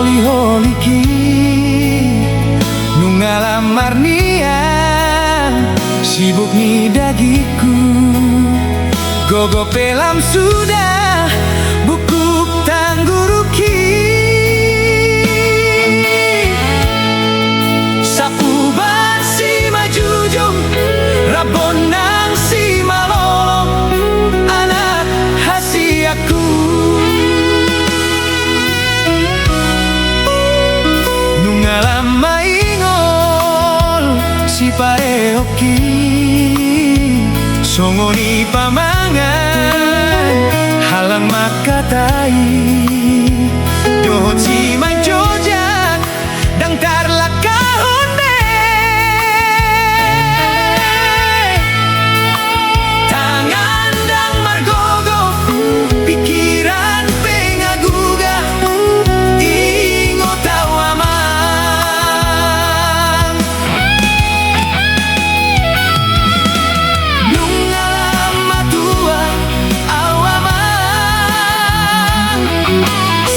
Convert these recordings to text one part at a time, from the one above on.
holi-holiki nu ngalamar niang sibuk ni dagiku gogo pelam sudah bukuk tangguruki sapu si majujung rabon nang si malolong anak hasiaku nu ngalamar ingol si pareoki songoni pamangan halang makatai dohot si manjojak dang tarlaka honde tangan dang margogo pikiran pengaguga ingo tawamang nungalam matua awamang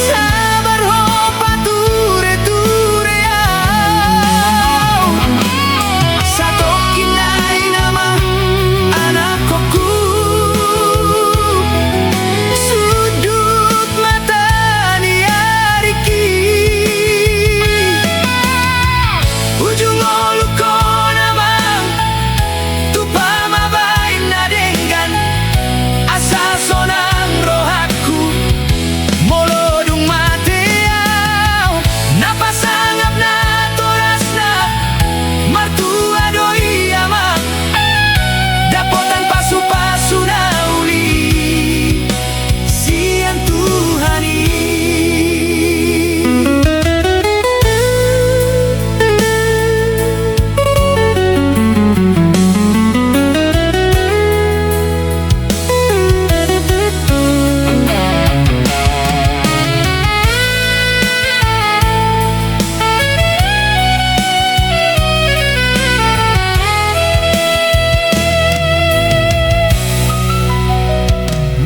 sabar hopa ture-ture au satokin nai nama anak koku sudut mata ni ariki ujung oluko namang tupa mabain nadenggan asa sonang rohaku molodung mateau napasangap na toras na martua doi amang dapotan pasu-pasu na uli siang Tuhani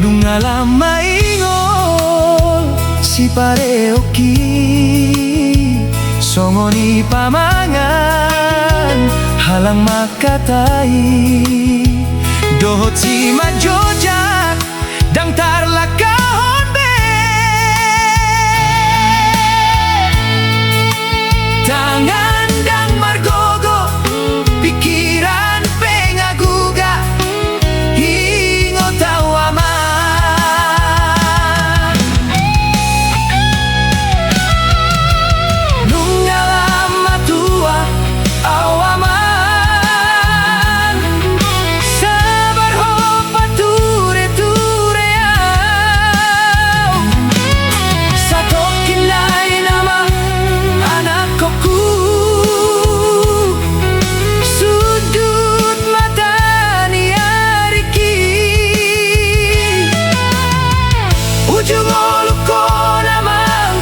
nungalam maingol si pareoki songoni pamangan halang makatai dohot si majojak dang tarlaka honde tangan dang margogo pikiran pengaguga ingo tawamang nungalam matua awamang sabar hopa ture-ture au satokin nai nama anak koku sudut mata ni ariki ujung oluko namang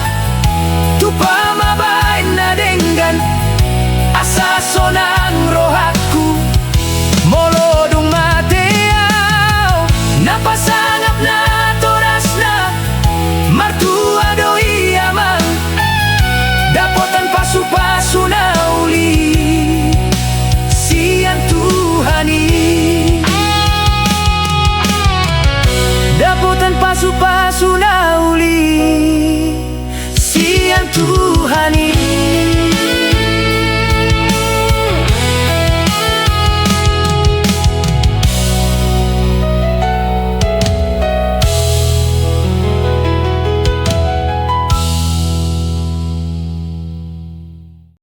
tupa mabain nadenggan asa sonang rohaku molodung mateau napasa